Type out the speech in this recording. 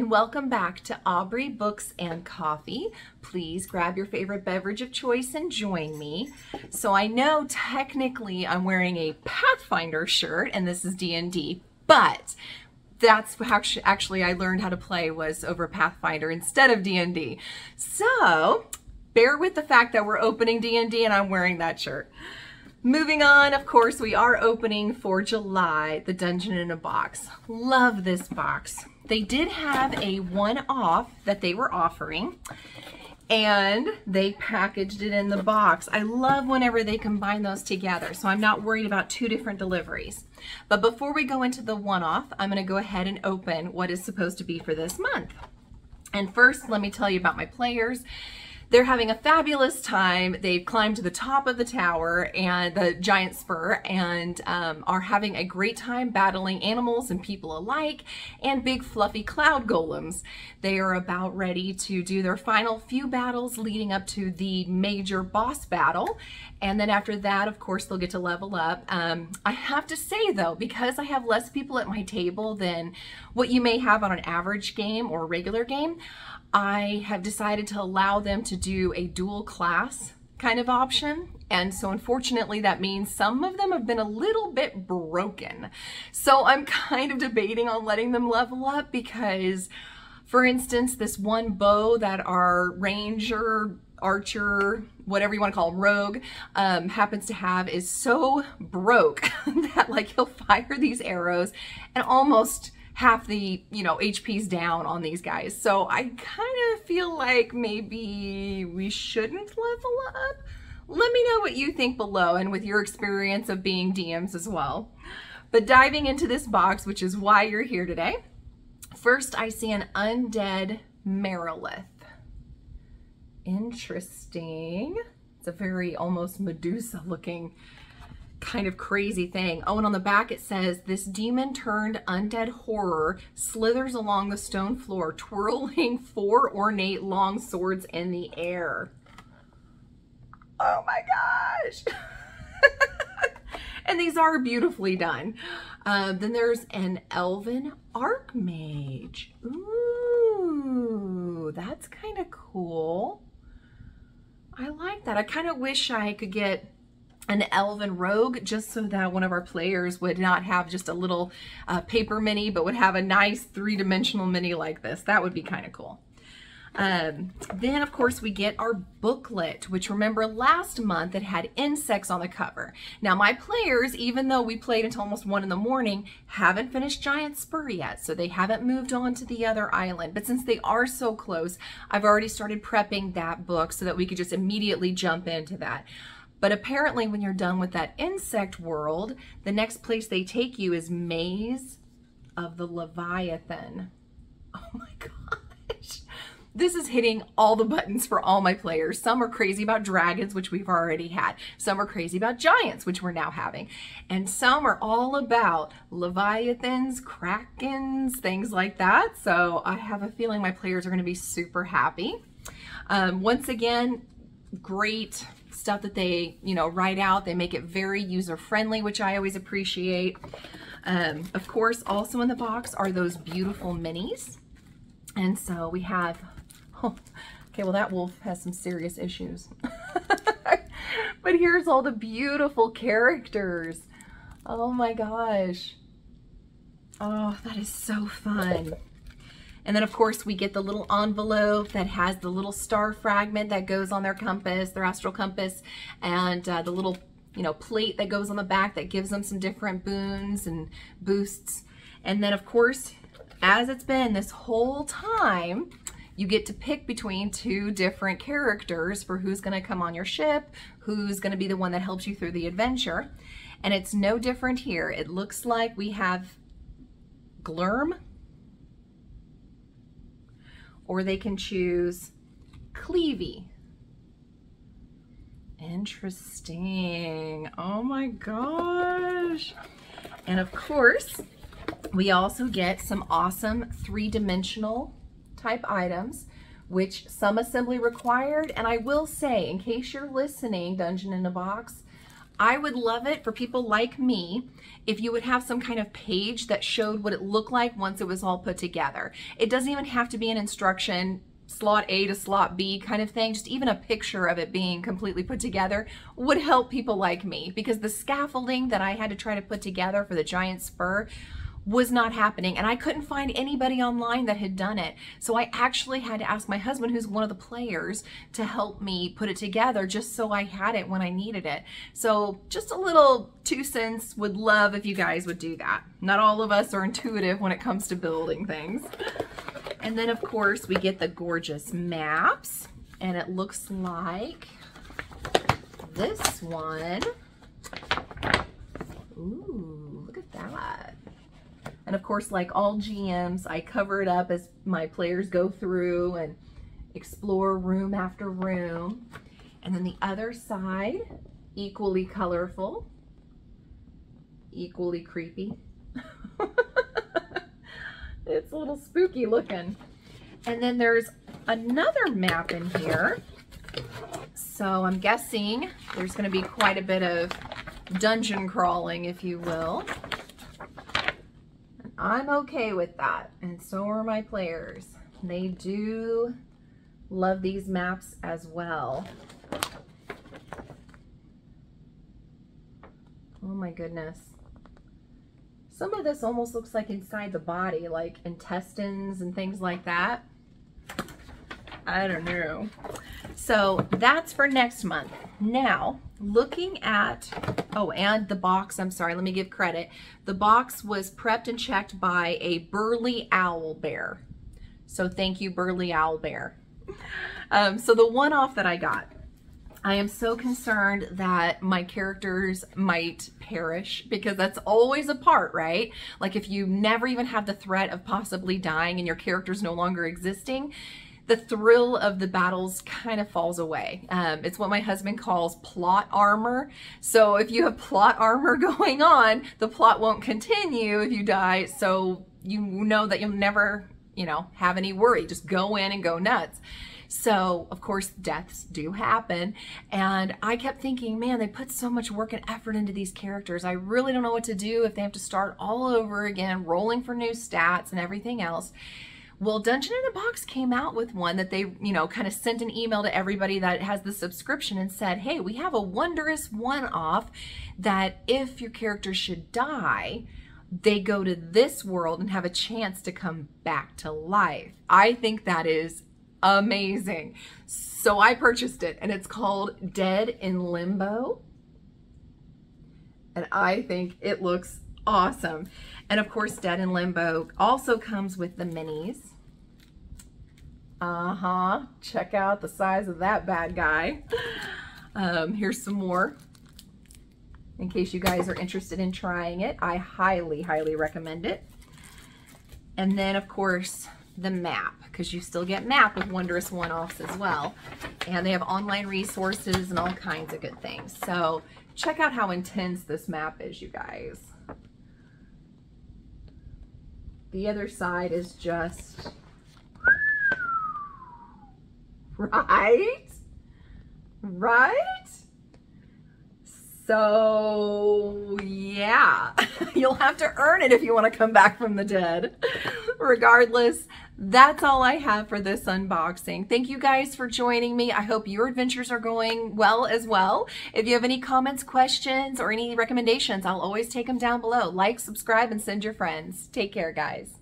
and welcome back to Aubrey Books and Coffee. Please grab your favorite beverage of choice and join me. So I know technically I'm wearing a Pathfinder shirt and this is D&D, but that's how actually I learned how to play was over Pathfinder instead of D&D. So bear with the fact that we're opening D&D and I'm wearing that shirt. Moving on, of course, we are opening for July, the Dungeon in a Box. Love this box. They did have a one-off that they were offering, and they packaged it in the box. I love whenever they combine those together, so I'm not worried about two different deliveries. But before we go into the one-off, I'm going to go ahead and open what is supposed to be for this month. And first, let me tell you about my players. They're having a fabulous time. They've climbed to the top of the tower and the giant spur and are having a great time battling animals and people alike and big fluffy cloud golems. They are about ready to do their final few battles leading up to the major boss battle. And then after that, of course, they'll get to level up. I have to say though, because I have less people at my table than what you may have on an average game or regular game, I have decided to allow them to do a dual class kind of option. And so unfortunately that means some of them have been a little bit broken. So I'm kind of debating on letting them level up because, for instance, this one bow that our ranger, archer, whatever you want to call him, rogue, happens to have is so broke that like he'll fire these arrows and almost half the, HP's down on these guys. So I kind of feel like maybe we shouldn't level up. Let me know what you think below and with your experience of being DMs as well. But diving into this box, which is why you're here today, first I see an undead Marilith. Interesting. It's a very almost Medusa looking kind of crazy thing. Oh, and on the back it says, this demon turned undead horror slithers along the stone floor, twirling 4 ornate long swords in the air. Oh my gosh. And these are beautifully done. Then there's an elven archmage. Ooh, that's kind of cool. I like that. I kind of wish I could get an elven rogue just so that one of our players would not have just a little paper mini, but would have a nice 3-dimensional mini like this. That would be kind of cool. Then of course we get our booklet, which remember last month it had insects on the cover. Now my players, even though we played until almost 1 in the morning, haven't finished Giant Spur yet, so they haven't moved on to the other island. But since they are so close, I've already started prepping that book so that we could just immediately jump into that. But apparently when you're done with that insect world, the next place they take you is Maze of the Leviathan. Oh my gosh. This is hitting all the buttons for all my players. Some are crazy about dragons, which we've already had. Some are crazy about giants, which we're now having. And some are all about leviathans, krakens, things like that. So I have a feeling my players are going to be super happy. Once again, great stuff that they, write out. They make it very user-friendly, which I always appreciate. Of course, also in the box are those beautiful minis. And so we have, okay, well that wolf has some serious issues. But here's all the beautiful characters. Oh my gosh. Oh, that is so fun. And then of course we get the little envelope that has the little star fragment that goes on their compass, their astral compass, and the little, plate that goes on the back that gives them some different boons and boosts. And then of course, as it's been this whole time, you get to pick between 2 different characters for who's going to come on your ship, who's going to be the one that helps you through the adventure. And it's no different here. It looks like we have Glurm, or they can choose Cleavy. Interesting. Oh my gosh. And of course, we also get some awesome 3-dimensional type items, which some assembly required. And I will say, in case you're listening, Dungeon in a Box, I would love it for people like me if you would have some kind of page that showed what it looked like once it was all put together. It doesn't even have to be an instruction, slot A to slot B kind of thing. Just even a picture of it being completely put together would help people like me, because the scaffolding that I had to try to put together for the giant spur was not happening, and I couldn't find anybody online that had done it. So I actually had to ask my husband, who's one of the players, to help me put it together just so I had it when I needed it. So just a little 2 cents. Would love if you guys would do that. Not all of us are intuitive when it comes to building things. And then of course we get the gorgeous maps, and it looks like this one. Ooh, look at that. And of course, like all GMs, I cover it up as my players go through and explore room after room. And then the other side, equally colorful, equally creepy. It's a little spooky looking. And then there's another map in here. So I'm guessing there's going to be quite a bit of dungeon crawling, if you will. I'm okay with that, and so are my players. They do love these maps as well. Oh my goodness. Some of this almost looks like inside the body, like intestines and things like that. I don't know. So that's for next month. Now, looking at, oh, and the box, I'm sorry, let me give credit. The box was prepped and checked by a Burly Owl Bear. So thank you, Burly Owl Bear. So the one-off that I got, I am so concerned that my characters might perish, because that's always a part, right? Like if you never even have the threat of possibly dying and your character's no longer existing, the thrill of the battles kind of falls away. It's what my husband calls plot armor. So if you have plot armor going on, the plot won't continue if you die. So you know that you'll never, you know, have any worry. Just go in and go nuts. So of course deaths do happen. And I kept thinking, man, they put so much work and effort into these characters. I really don't know what to do if they have to start all over again, rolling for new stats and everything else. Well, Dungeon in a Box came out with one that they, you know, kind of sent an email to everybody that has the subscription and said, hey, we have a wondrous one-off that if your character should die, they go to this world and have a chance to come back to life. I think that is amazing. So I purchased it, and it's called Dead in Limbo. And I think it looks awesome. And of course, Dead in Limbo also comes with the minis. Check out the size of that bad guy. Here's some more in case you guys are interested in trying it. I highly, highly recommend it. And then of course the map, because you still get map with Wondrous one-offs as well. And they have online resources and all kinds of good things. So check out how intense this map is, you guys. The other side is just, right? So yeah, you'll have to earn it if you want to come back from the dead. Regardless, that's all I have for this unboxing. Thank you guys for joining me. I hope your adventures are going well as well. If you have any comments, questions, or any recommendations, I'll always take them down below. Like, subscribe, and send your friends. Take care, guys.